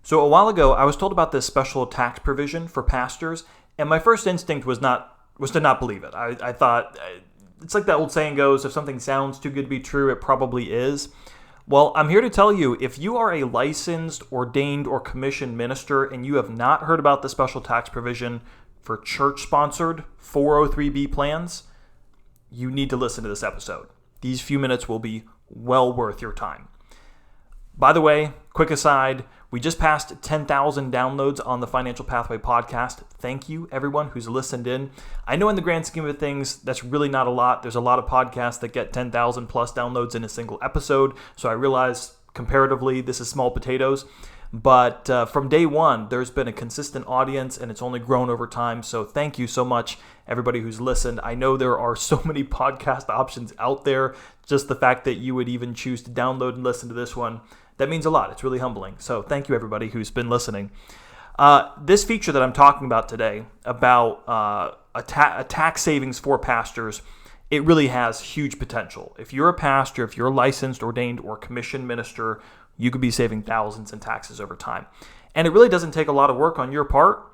So a while ago, I was told about this special tax provision for pastors, and my first instinct was to not believe it. I thought, it's like that old saying goes, if something sounds too good to be true, it probably is. Well, I'm here to tell you, if you are a licensed, ordained, or commissioned minister and you have not heard about the special tax provision for church-sponsored 403B plans, you need to listen to this episode. These few minutes will be well worth your time. By the way, quick aside, we just passed 10,000 downloads on the Financial Pathway podcast. Thank you, everyone who's listened in. I know in the grand scheme of things, that's really not a lot. There's a lot of podcasts that get 10,000 plus downloads in a single episode. So I realize comparatively, this is small potatoes. But from day one, there's been a consistent audience, and it's only grown over time. So thank you so much, everybody who's listened. I know there are so many podcast options out there. Just the fact that you would even choose to download and listen to this one, that means a lot. It's really humbling. So thank you, everybody who's been listening. This feature that I'm talking about today, about a tax savings for pastors, it really has huge potential. If you're a pastor, if you're a licensed, ordained, or commissioned minister, you could be saving thousands in taxes over time. And it really doesn't take a lot of work on your part.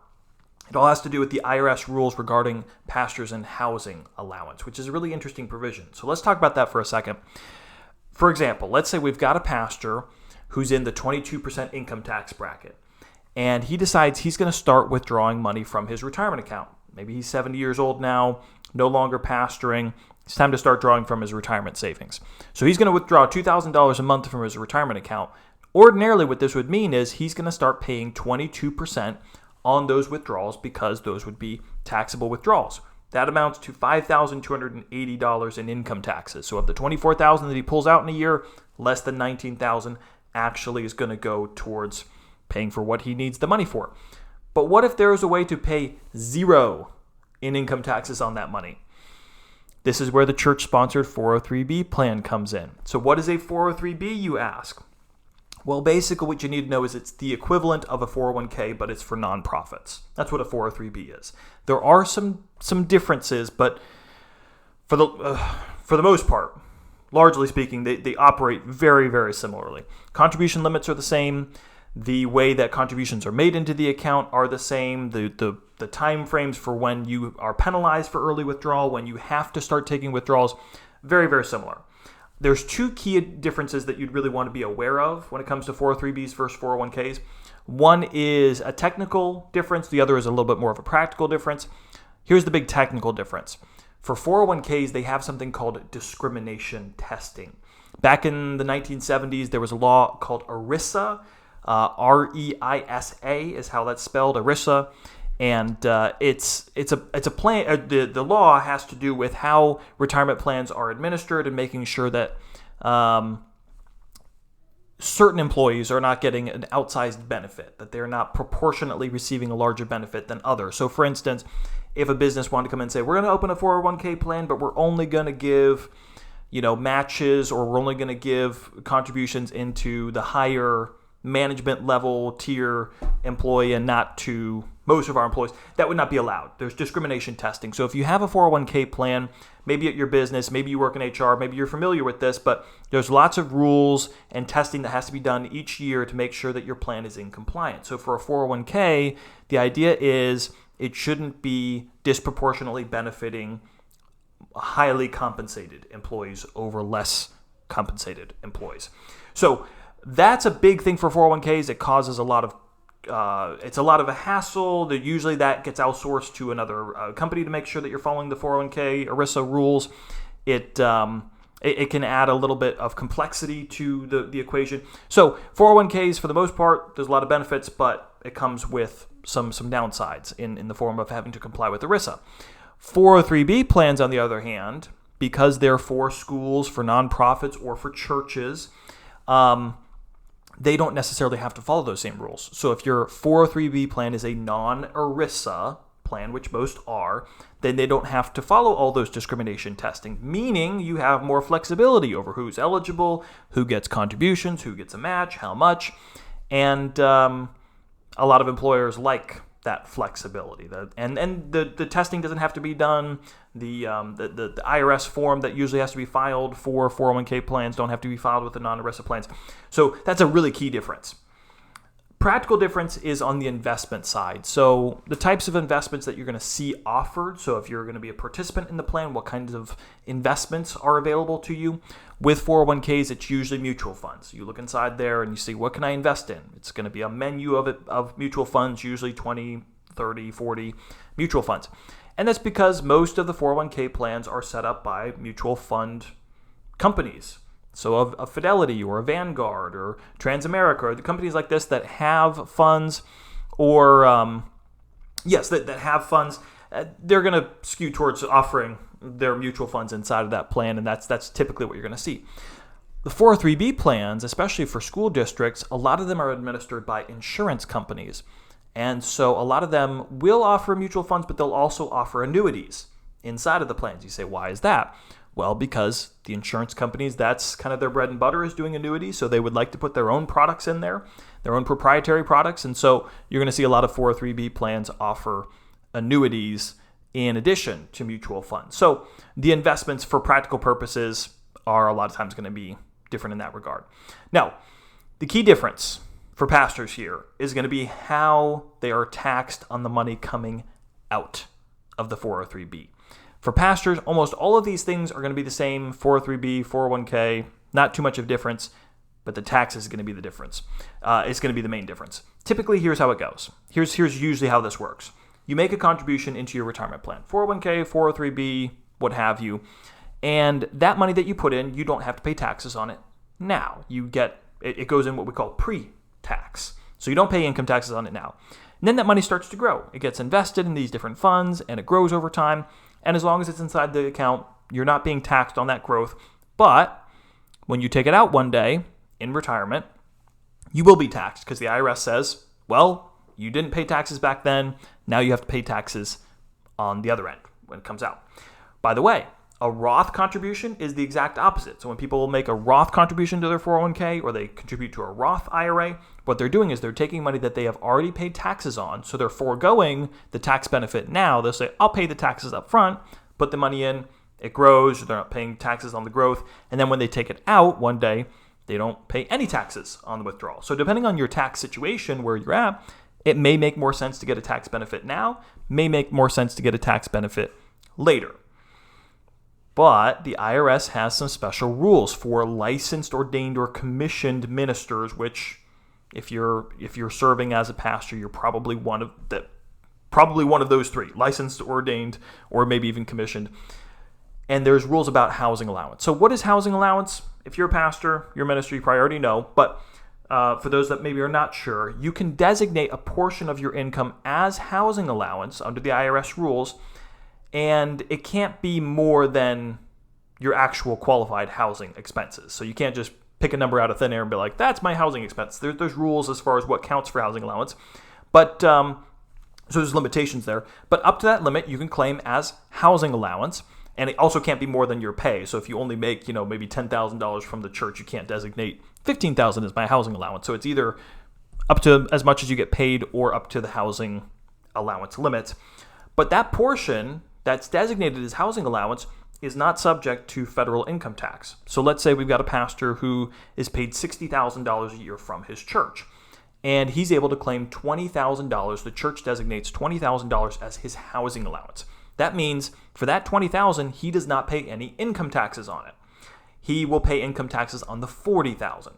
It all has to do with the IRS rules regarding pastors and housing allowance, which is a really interesting provision. So let's talk about that for a second. For example, let's say we've got a pastor who's in the 22% income tax bracket, and he decides he's going to start withdrawing money from his retirement account. Maybe he's 70 years old now, no longer pastoring. It's time to start drawing from his retirement savings. So he's going to withdraw $2,000 a month from his retirement account. Ordinarily, what this would mean is he's going to start paying 22% on those withdrawals because those would be taxable withdrawals. That amounts to $5,280 in income taxes. So of the $24,000 that he pulls out in a year, less than $19,000 actually is going to go towards paying for what he needs the money for. But what if there is a way to pay zero in income taxes on that money? This is where the church-sponsored 403B plan comes in. So what is a 403B, you ask? Well, basically what you need to know is it's the equivalent of a 401k, but it's for nonprofits. That's what a 403B is. There are some differences, but for the most part, largely speaking, they operate very, very similarly. Contribution limits are the same. The way that contributions are made into the account are the same. The time frames for when you are penalized for early withdrawal, when you have to start taking withdrawals, very, very similar. There's two key differences that you'd really want to be aware of when it comes to 403Bs versus 401ks. One is a technical difference. The other is a little bit more of a practical difference. Here's the big technical difference. For 401ks, they have something called discrimination testing. Back in the 1970s, there was a law called ERISA. R-E-I-S-A is how that's spelled, ERISA. And it's a plan. The law has to do with how retirement plans are administered and making sure that certain employees are not getting an outsized benefit, that they're not proportionately receiving a larger benefit than others. So, for instance, if a business wanted to come in and say, we're going to open a 401k plan, but we're only going to give, matches, or we're only going to give contributions into the higher management level tier employee and not to most of our employees, that would not be allowed. There's discrimination testing. So if you have a 401k plan, maybe at your business, maybe you work in HR, maybe you're familiar with this, but there's lots of rules and testing that has to be done each year to make sure that your plan is in compliance. So for a 401k, the idea is it shouldn't be disproportionately benefiting highly compensated employees over less compensated employees. So that's a big thing for 401ks. It causes a lot of it's a lot of a hassle. Usually that gets outsourced to another company to make sure that you're following the 401k ERISA rules. It can add a little bit of complexity to the equation. So 401ks, for the most part, there's a lot of benefits, but it comes with some downsides in the form of having to comply with ERISA. 403b plans, on the other hand, because they're for schools, for nonprofits, or for churches, they don't necessarily have to follow those same rules. So if your 403b plan is a non-ERISA plan, which most are, then they don't have to follow all those discrimination testing, meaning you have more flexibility over who's eligible, who gets contributions, who gets a match, how much, and a lot of employers like that flexibility. And the testing doesn't have to be done. The IRS form that usually has to be filed for 401k plans don't have to be filed with the non-ERISA plans. So that's a really key difference. practical difference is on the investment side. So the types of investments that you're going to see offered. So if you're going to be a participant in the plan, what kinds of investments are available to you? With 401ks, it's usually mutual funds. You look inside there and you see, what can I invest in? It's going to be a menu of mutual funds, usually 20, 30, 40 mutual funds. And that's because most of the 401k plans are set up by mutual fund companies. So a Fidelity or a Vanguard or Transamerica, or the companies like this that have funds, or that have funds, they're going to skew towards offering their mutual funds inside of that plan, and that's typically what you're going to see. The 403b plans, especially for school districts, a lot of them are administered by insurance companies. And so a lot of them will offer mutual funds, but they'll also offer annuities inside of the plans. You say, why is that? Well, because the insurance companies, that's kind of their bread and butter, is doing annuities. So they would like to put their own products in there, their own proprietary products. And so you're going to see a lot of 403b plans offer annuities in addition to mutual funds. So the investments for practical purposes are a lot of times going to be different in that regard. Now, the key difference for pastors here is going to be how they are taxed on the money coming out of the 403b. For pastors, almost all of these things are going to be the same, 403b, 401k, not too much of a difference, but the tax is going to be the difference. It's going to be the main difference. Typically, here's how it goes. Here's usually how this works. You make a contribution into your retirement plan, 401k, 403b, what have you, and that money that you put in, you don't have to pay taxes on it now. It goes in what we call pre-tax. So you don't pay income taxes on it now. And then that money starts to grow. It gets invested in these different funds, and it grows over time. And as long as it's inside the account, you're not being taxed on that growth. But when you take it out one day in retirement, you will be taxed because the IRS says, well, you didn't pay taxes back then. Now you have to pay taxes on the other end when it comes out. By the way, a Roth contribution is the exact opposite. So when people make a Roth contribution to their 401k or they contribute to a Roth IRA, what they're doing is they're taking money that they have already paid taxes on. So they're foregoing the tax benefit now. They'll say, I'll pay the taxes up front, put the money in, it grows, they're not paying taxes on the growth. And then when they take it out one day, they don't pay any taxes on the withdrawal. So depending on your tax situation, where you're at, it may make more sense to get a tax benefit now, may make more sense to get a tax benefit later. But the IRS has some special rules for licensed, ordained, or commissioned ministers, which if you're serving as a pastor, you're probably one of those three: licensed, ordained, or maybe even commissioned. And there's rules about housing allowance. So what is housing allowance? If you're a pastor, your ministry, you probably already know. But for those that maybe are not sure, you can designate a portion of your income as housing allowance under the IRS rules. And it can't be more than your actual qualified housing expenses. So you can't just pick a number out of thin air and be like, that's my housing expense. There's rules as far as what counts for housing allowance. But so there's limitations there. But up to that limit, you can claim as housing allowance. And it also can't be more than your pay. So if you only make, maybe $10,000 from the church, you can't designate $15,000 as my housing allowance. So it's either up to as much as you get paid or up to the housing allowance limit. But that portion that's designated as housing allowance is not subject to federal income tax. So let's say we've got a pastor who is paid $60,000 a year from his church, and he's able to claim $20,000. The church designates $20,000 as his housing allowance. That means for that $20,000, he does not pay any income taxes on it. He will pay income taxes on the $40,000.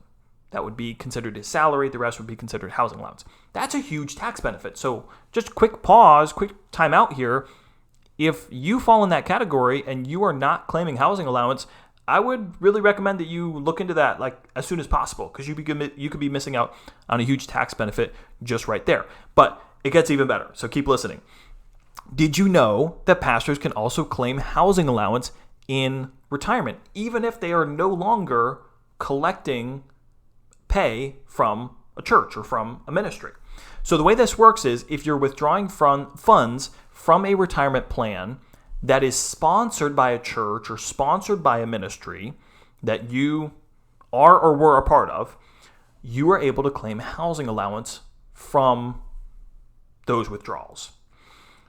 That would be considered his salary. The rest would be considered housing allowance. That's a huge tax benefit. So just quick time out here. If you fall in that category and you are not claiming housing allowance, I would really recommend that you look into that as soon as possible, because you could be missing out on a huge tax benefit just right there. But it gets even better, so keep listening. Did you know that pastors can also claim housing allowance in retirement, even if they are no longer collecting pay from a church or from a ministry? So the way this works is if you're withdrawing from funds from a retirement plan that is sponsored by a church or sponsored by a ministry that you are or were a part of, you are able to claim housing allowance from those withdrawals.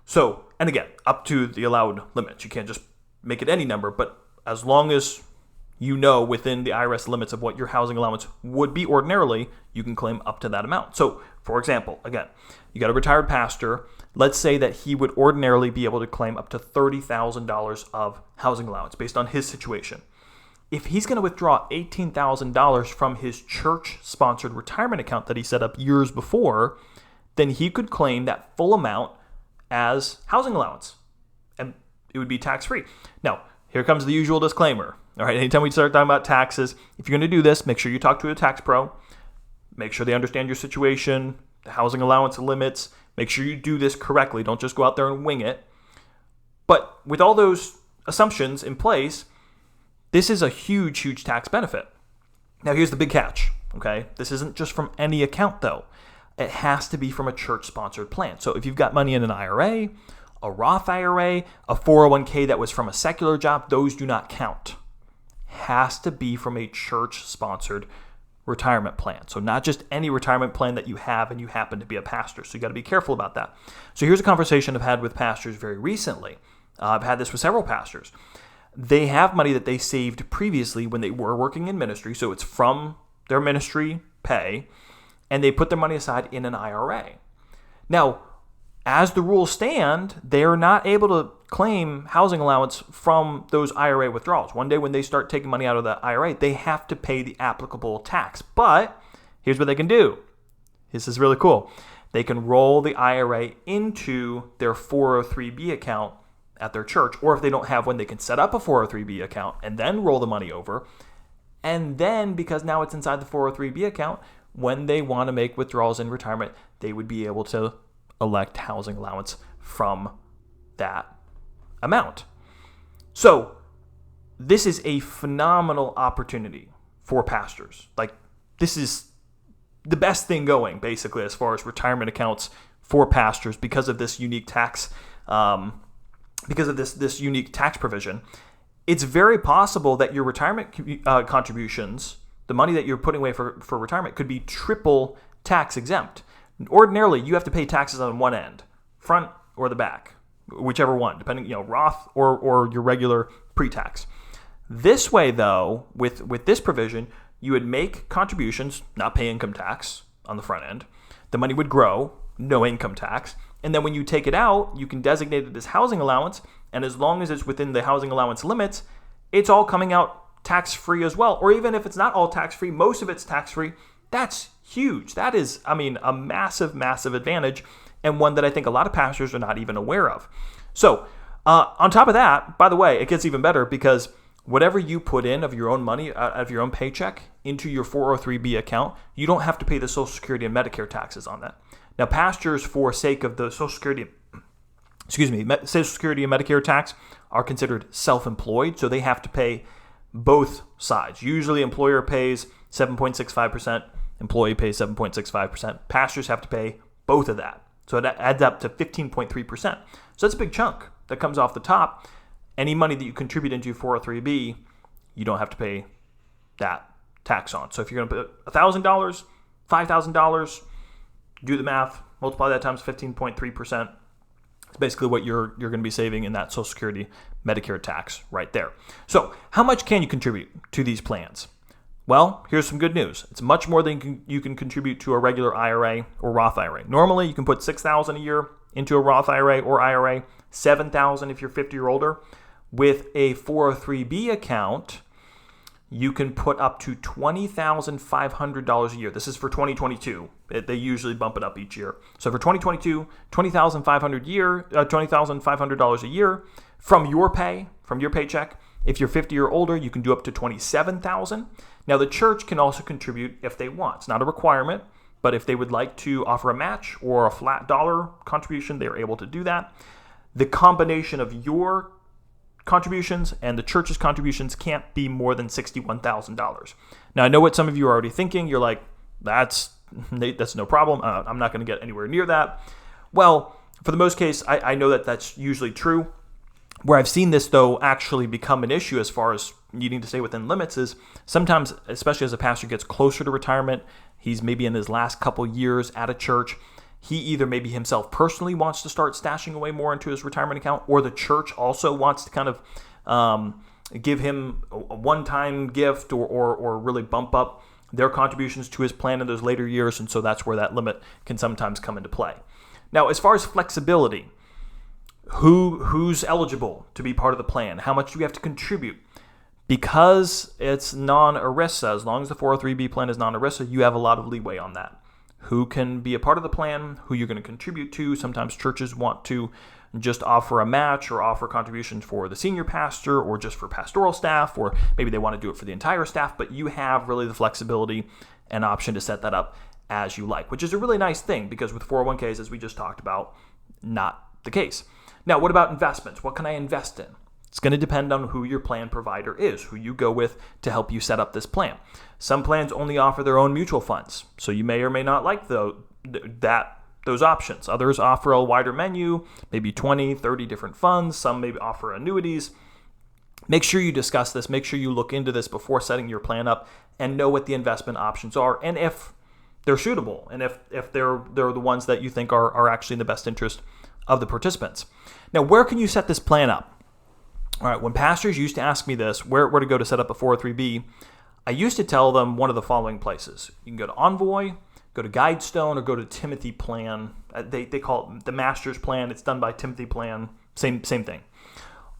So, and again, up to the allowed limits. You can't just make it any number, but as long as within the IRS limits of what your housing allowance would be ordinarily, you can claim up to that amount. So, for example, again, you got a retired pastor. Let's say that he would ordinarily be able to claim up to $30,000 of housing allowance based on his situation. If he's going to withdraw $18,000 from his church-sponsored retirement account that he set up years before, then he could claim that full amount as housing allowance, and it would be tax-free. Now, here comes the usual disclaimer. All right, anytime we start talking about taxes, if you're going to do this, make sure you talk to a tax pro. Make sure they understand your situation, the housing allowance limits. Make sure you do this correctly. Don't just go out there and wing it. But with all those assumptions in place, this is a huge, huge tax benefit. Now, here's the big catch, okay? This isn't just from any account, though. It has to be from a church-sponsored plan. So if you've got money in an IRA, a Roth IRA, a 401k that was from a secular job, those do not count. Has to be from a church-sponsored retirement plan. So not just any retirement plan that you have and you happen to be a pastor. So you got to be careful about that. So here's a conversation I've had with pastors very recently. I've had this with several pastors. They have money that they saved previously when they were working in ministry. So it's from their ministry pay, and they put their money aside in an IRA. Now, as the rules stand, they're not able to claim housing allowance from those IRA withdrawals. One day when they start taking money out of the IRA, they have to pay the applicable tax. But here's what they can do. This is really cool. They can roll the IRA into their 403b account at their church, or if they don't have one, they can set up a 403b account and then roll the money over. And then, because now it's inside the 403b account, when they want to make withdrawals in retirement, they would be able to elect housing allowance from that amount. So this is a phenomenal opportunity for pastors. Like, this is the best thing going, basically, as far as retirement accounts for pastors because of this unique tax, because of this unique tax provision. It's very possible that your retirement contributions, the money that you're putting away for retirement, could be triple tax exempt. Ordinarily, you have to pay taxes on one end, front or the back, whichever one, depending, Roth or your regular pre-tax. This way, though, with this provision, you would make contributions, not pay income tax on the front end. The money would grow, no income tax. And then when you take it out, you can designate it as housing allowance. And as long as it's within the housing allowance limits, it's all coming out tax-free as well. Or even if it's not all tax-free, most of it's tax-free. That's huge. That is, a massive, massive advantage, and one that I think a lot of pastors are not even aware of. So on top of that, by the way, it gets even better because whatever you put in of your own money, out of your own paycheck, into your 403b account, you don't have to pay the Social Security and Medicare taxes on that. Now, pastors, for sake of the Social Security and Medicare tax, are considered self-employed, so they have to pay both sides. Usually, employer pays 7.65%, employee pays 7.65%. Pastors have to pay both of that, so it adds up to 15.3%. So that's a big chunk that comes off the top. Any money that you contribute into your 403b, you don't have to pay that tax on. So if you're going to put $1,000, $5,000, do the math, multiply that times 15.3%. It's basically what you're going to be saving in that Social Security Medicare tax right there. So how much can you contribute to these plans? Well, here's some good news. It's much more than you can contribute to a regular IRA or Roth IRA. Normally, you can put $6,000 a year into a Roth IRA or IRA, $7,000 if you're 50 or older. With a 403b account, you can put up to $20,500 a year. This is for 2022. They usually bump it up each year. So for 2022, $20,500 a year from your paycheck. If you're 50 or older, you can do up to $27,000. Now, the church can also contribute if they want. It's not a requirement, but if they would like to offer a match or a flat dollar contribution, they're able to do that. The combination of your contributions and the church's contributions can't be more than $61,000. Now, I know what some of you are already thinking. You're like, that's no problem. I'm not going to get anywhere near that. Well, for the most case, I know that that's usually true. Where I've seen this, though, actually become an issue as far as needing to stay within limits is sometimes, especially as a pastor gets closer to retirement, he's maybe in his last couple years at a church, he either maybe himself personally wants to start stashing away more into his retirement account, or the church also wants to kind of give him a one-time gift or really bump up their contributions to his plan in those later years, and so that's where that limit can sometimes come into play. Now, as far as flexibility, who's eligible to be part of the plan? How much do you have to contribute? Because it's non-ERISA, as long as the 403b plan is non-ERISA, you have a lot of leeway on that. Who can be a part of the plan, who you're going to contribute to. Sometimes churches want to just offer a match or offer contributions for the senior pastor or just for pastoral staff, or maybe they want to do it for the entire staff, but you have really the flexibility and option to set that up as you like, which is a really nice thing because with 401ks, as we just talked about, not the case. Now, what about investments? What can I invest in? It's going to depend on who your plan provider is, who you go with to help you set up this plan. Some plans only offer their own mutual funds, so you may or may not like those options. Others offer a wider menu, maybe 20, 30 different funds. Some maybe offer annuities. Make sure you discuss this. Make sure you look into this before setting your plan up and know what the investment options are and if they're suitable and if they're the ones that you think are actually in the best interest of the participants. Now, where can you set this plan up? All right, when pastors used to ask me this, where to go to set up a 403b, I used to tell them one of the following places. You can go to Envoy, go to Guidestone, or go to Timothy Plan. They call it the Master's Plan. It's done by Timothy Plan. Same thing.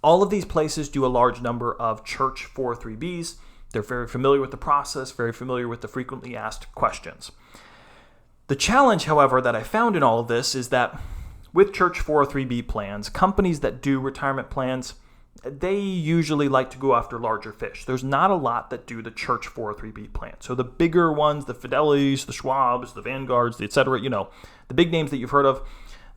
All of these places do a large number of church 403bs. They're very familiar with the process, very familiar with the frequently asked questions. The challenge, however, that I found in all of this is that with church 403b plans, companies that do retirement plans, they usually like to go after larger fish. There's not a lot that do the church 403b plan. So the bigger ones, the Fidelities, the Schwabs, the Vanguards, the et cetera, the big names that you've heard of,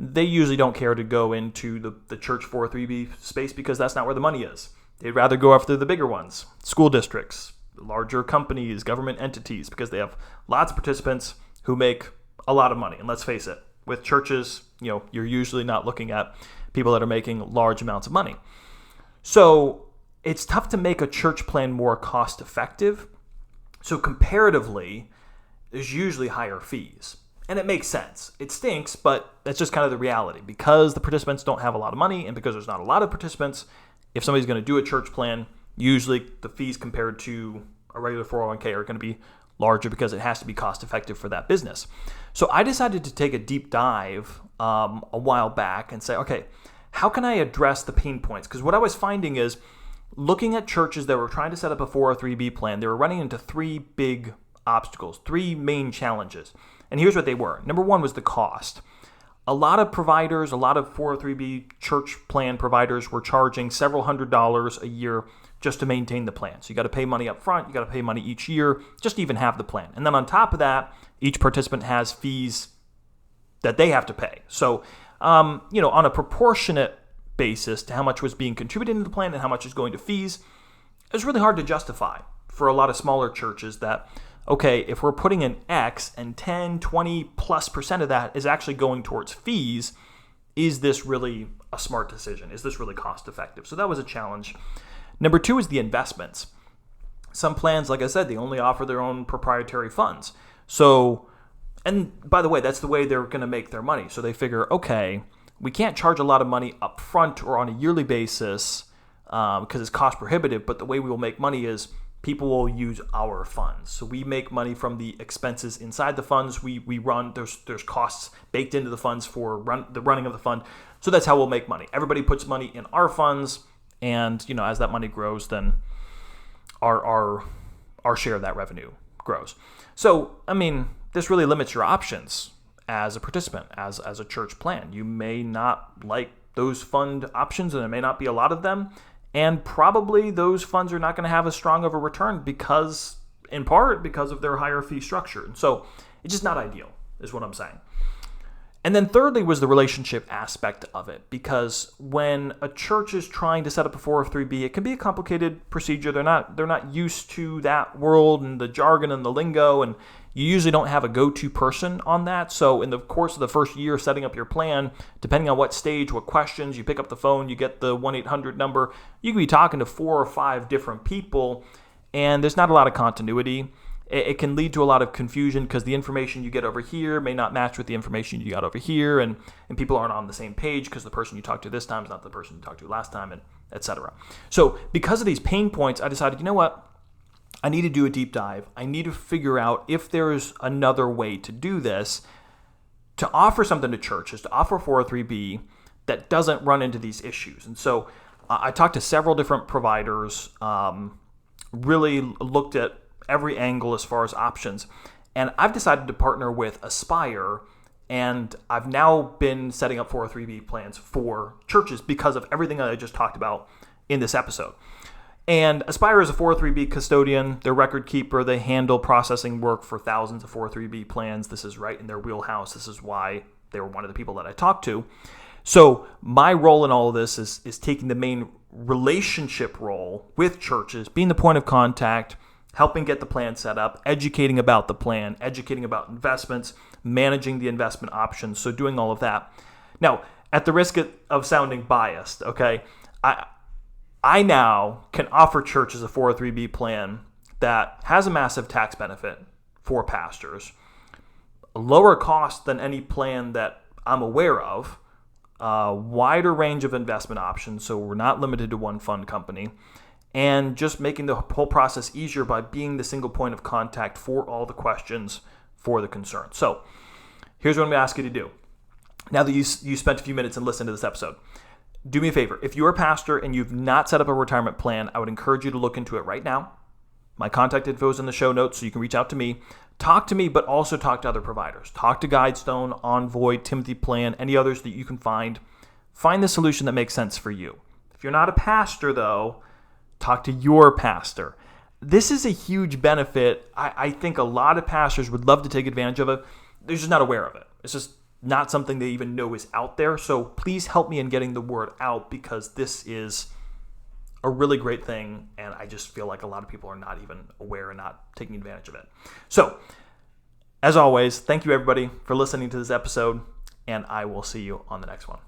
they usually don't care to go into the church 403b space because that's not where the money is. They'd rather go after the bigger ones, school districts, larger companies, government entities, because they have lots of participants who make a lot of money. And let's face it, with churches, you're usually not looking at people that are making large amounts of money. So it's tough to make a church plan more cost effective. So comparatively, there's usually higher fees. And it makes sense. It stinks, but that's just kind of the reality. Because the participants don't have a lot of money and because there's not a lot of participants, if somebody's going to do a church plan, usually the fees compared to a regular 401k are going to be larger because it has to be cost effective for that business. So I decided to take a deep dive a while back and say, okay, how can I address the pain points? Because what I was finding is looking at churches that were trying to set up a 403b plan, they were running into three big obstacles, three main challenges. And here's what they were. Number one was the cost. A lot of providers, a lot of 403b church plan providers were charging several $100s a year just to maintain the plan. So you got to pay money up front, you got to pay money each year just to even have the plan. And then on top of that, each participant has fees that they have to pay. So on a proportionate basis to how much was being contributed into the plan and how much is going to fees, it was really hard to justify for a lot of smaller churches that, okay, if we're putting in X and 10, 20+% of that is actually going towards fees, is this really a smart decision? Is this really cost effective? So that was a challenge. Number two is the investments. Some plans, like I said, they only offer their own proprietary funds. So, and by the way, that's the way they're going to make their money. So they figure, okay, we can't charge a lot of money up front or on a yearly basis because it's cost prohibitive, but the way we will make money is people will use our funds. So we make money from the expenses inside the funds. We run, there's costs baked into the funds for the running of the fund. So that's how we'll make money. Everybody puts money in our funds, and as that money grows, then our share of that revenue grows. So, this really limits your options as a participant, as a church plan. You may not like those fund options, and there may not be a lot of them, and probably those funds are not going to have as strong of a return in part because of their higher fee structure. And so it's just not ideal, is what I'm saying. And then thirdly was the relationship aspect of it, because when a church is trying to set up a 403b, it can be a complicated procedure. They're not used to that world and the jargon and the lingo, and you usually don't have a go-to person on that. So in the course of the first year setting up your plan, depending on what stage, what questions, you pick up the phone, you get the 1-800 number, you can be talking to 4 or 5 different people, and there's not a lot of continuity. It can lead to a lot of confusion because the information you get over here may not match with the information you got over here, and people aren't on the same page because the person you talked to this time is not the person you talked to last time, and etc. So because of these pain points, I decided, you know what? I need to do a deep dive. I need to figure out if there's another way to do this, to offer something to churches, to offer 403B that doesn't run into these issues. And so I talked to several different providers, really looked at every angle as far as options. And I've decided to partner with Aspire, and I've now been setting up 403B plans for churches because of everything that I just talked about in this episode. And Aspire is a 403B custodian. They're record keeper. They handle processing work for thousands of 403B plans. This is right in their wheelhouse. This is why they were one of the people that I talked to. So my role in all of this is taking the main relationship role with churches, being the point of contact, helping get the plan set up, educating about the plan, educating about investments, managing the investment options. So doing all of that. Now, at the risk of sounding biased, okay, I now can offer churches a 403B plan that has a massive tax benefit for pastors, a lower cost than any plan that I'm aware of, a wider range of investment options, so we're not limited to one fund company, and just making the whole process easier by being the single point of contact for all the questions for the concern. So here's what I'm going to ask you to do. Now that you spent a few minutes and listened to this episode, do me a favor. If you're a pastor and you've not set up a retirement plan, I would encourage you to look into it right now. My contact info is in the show notes, so you can reach out to me. Talk to me, but also talk to other providers. Talk to Guidestone, Envoy, Timothy Plan, any others that you can find. Find the solution that makes sense for you. If you're not a pastor, though, talk to your pastor. This is a huge benefit. I think a lot of pastors would love to take advantage of it. They're just not aware of it. It's just not something they even know is out there. So please help me in getting the word out, because this is a really great thing, and I just feel like a lot of people are not even aware and not taking advantage of it. So, as always, thank you everybody for listening to this episode, and I will see you on the next one.